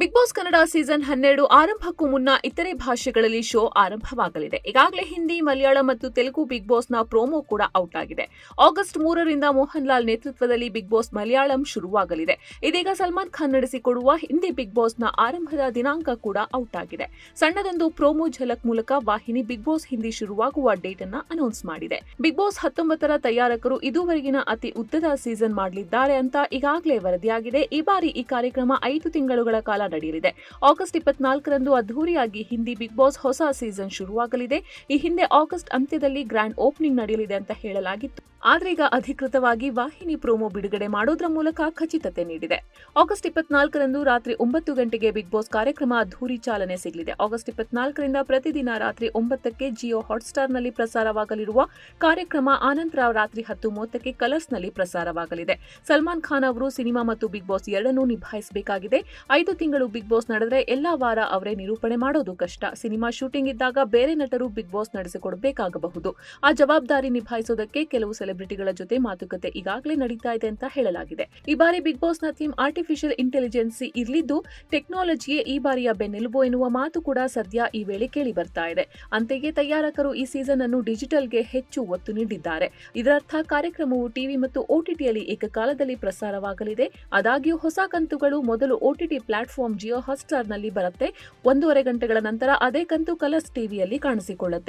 Big boss Kannada season 12 ಆರಂಭಕ್ಕೂ ಮುನ್ನ ಇತರೆ ಭಾಷೆಗಳಲ್ಲಿ ಶೋ ಆರಂಭವಾಗಲಿದೆ. ಈಗಾಗಲೇ ಹಿಂದಿ, ಮಲಯಾಳಂ ಮತ್ತು ತೆಲುಗು ಬಿಗ್ ಬಾಸ್ನ ಪ್ರೋಮೋ ಕೂಡ ಔಟ್ ಆಗಿದೆ. ಆಗಸ್ಟ್ 3ರಿಂದ ಮೋಹನ್ ಲಾಲ್ ನೇತೃತ್ವದಲ್ಲಿ ಬಿಗ್ ಬಾಸ್ ಮಲಯಾಳಂ ಶುರುವಾಗಲಿದೆ. ಇದೀಗ ಸಲ್ಮಾನ್ ಖಾನ್ ನಡೆಸಿಕೊಡುವ ಹಿಂದಿ ಬಿಗ್ ಬಾಸ್ನ ಆರಂಭದ ದಿನಾಂಕ ಕೂಡ ಔಟ್ ಆಗಿದೆ. ಸಣ್ಣದೊಂದು ಪ್ರೋಮೋ ಝಲಕ್ ಮೂಲಕ ವಾಹಿನಿ ಬಿಗ್ ಬಾಸ್ ಹಿಂದಿ ಶುರುವಾಗುವ ಡೇಟ್ ಅನ್ನ ಅನೌನ್ಸ್ ಮಾಡಿದೆ. ಬಿಗ್ ಬಾಸ್ 19ರ ತಯಾರಕರು ಇದುವರೆಗಿನ ಅತಿ ಉದ್ದದ ಸೀಸನ್ ಮಾಡಲಿದ್ದಾರೆ ಅಂತ ಈಗಾಗಲೇ ವರದಿಯಾಗಿದೆ. ಈ ಬಾರಿ ಈ ಕಾರ್ಯಕ್ರಮ 5 ತಿಂಗಳುಗಳ ಕಾಲ ನಡೆಯಲಿದೆ. ಆಗಸ್ಟ್ 24ರಂದು ಅದ್ದೂರಿಯಾಗಿ ಹಿಂದಿ ಬಿಗ್ ಬಾಸ್ ಹೊಸ ಸೀಸನ್ ಶುರುವಾಗಲಿದೆ. ಈ ಹಿಂದೆ ಆಗಸ್ಟ್ ಅಂತ್ಯದಲ್ಲಿ ಗ್ರ್ಯಾಂಡ್ ಓಪನಿಂಗ್ ನಡೆಯಲಿದೆ ಅಂತ ಹೇಳಲಾಗಿತ್ತು. ಆದ್ರೆ ಈಗ ಅಧಿಕೃತವಾಗಿ ವಾಹಿನಿ ಪ್ರೋಮೋ ಬಿಡುಗಡೆ ಮಾಡೋದ್ರ ಮೂಲಕ ಖಚಿತತೆ ನೀಡಿದೆ. ಆಗಸ್ಟ್ 24ರಂದು ರಾತ್ರಿ 9 ಗಂಟೆಗೆ ಬಿಗ್ ಬಾಸ್ ಕಾರ್ಯಕ್ರಮ ಅದ್ದೂರಿ ಚಾಲನೆ ಸಿಗಲಿದೆ. ಆಗಸ್ಟ್ 24ರಿಂದ ಪ್ರತಿದಿನ ರಾತ್ರಿ 9ಕ್ಕೆ ಜಿಯೋ ಹಾಟ್ಸ್ಟಾರ್ನಲ್ಲಿ ಪ್ರಸಾರವಾಗಲಿರುವ ಕಾರ್ಯಕ್ರಮ ಆನಂತರ ರಾತ್ರಿ 10:30ಕ್ಕೆ ಕಲರ್ಸ್ನಲ್ಲಿ ಪ್ರಸಾರವಾಗಲಿದೆ. ಸಲ್ಮಾನ್ ಖಾನ್ ಅವರು ಸಿನಿಮಾ ಮತ್ತು ಬಿಗ್ ಬಾಸ್ ಎರಡನ್ನೂ ನಿಭಾಯಿಸಬೇಕಾಗಿದೆ. 5 ತಿಂಗಳು ಬಿಗ್ ಬಾಸ್ ನಡೆದ್ರೆ ಎಲ್ಲಾ ವಾರ ಅವರೇ ನಿರೂಪಣೆ ಮಾಡೋದು ಕಷ್ಟ. ಸಿನಿಮಾ ಶೂಟಿಂಗ್ ಇದ್ದಾಗ ಬೇರೆ ನಟರು ಬಿಗ್ ಬಾಸ್ ನಡೆಸಿಕೊಡಬೇಕಾಗಬಹುದು. ಆ ಜವಾಬ್ದಾರಿ ನಿಭಾಯಿಸೋದಕ್ಕೆ ಕೆಲವು ಸೆಲೆಬ್ರಿಟಿಗಳ ಜೊತೆ ಮಾತುಕತೆ ಈಗಾಗಲೇ ನಡೀತಾ ಇದೆ ಅಂತ ಹೇಳಲಾಗಿದೆ. ಈ ಬಾರಿ ಬಿಗ್ ಬಾಸ್ನ ಥೀಮ್ ಆರ್ಟಿಫಿಷಿಯಲ್ ಇಂಟೆಲಿಜೆನ್ಸ್ ಇರಲಿದ್ದು, ಟೆಕ್ನಾಲಜಿಯೇ ಈ ಬಾರಿಯ ಬೆನ್ನೆಲುಬು ಎನ್ನುವ ಮಾತು ಕೂಡ ಸದ್ಯ ಈ ವೇಳೆ ಕೇಳಿ ಬರ್ತಾ ಇದೆ. ಅಂತೆಯೇ ತಯಾರಕರು ಈ ಸೀಸನ್ ಅನ್ನು ಡಿಜಿಟಲ್ಗೆ ಹೆಚ್ಚು ಒತ್ತು ನೀಡಿದ್ದಾರೆ. ಇದರರ್ಥ ಕಾರ್ಯಕ್ರಮವು ಟಿವಿ ಮತ್ತು ಓಟಿಟಿಯಲ್ಲಿ ಏಕಕಾಲದಲ್ಲಿ ಪ್ರಸಾರವಾಗಲಿದೆ. ಆದಾಗ್ಯೂ ಹೊಸ ಕಂತುಗಳು ಮೊದಲು ಓಟಿಟಿ ಪ್ಲಾಟ್ಫಾರ್ಮ್ ಜಿಯೋ ಹಾಟ್ಸ್ಟಾರ್ನಲ್ಲಿ ಬರುತ್ತೆ. 1.5 ಗಂಟೆಗಳ ನಂತರ ಅದೇ ಕಂತು ಕಲರ್ಸ್ ಟಿವಿಯಲ್ಲಿ ಕಾಣಿಸಿಕೊಳ್ಳುತ್ತೆ.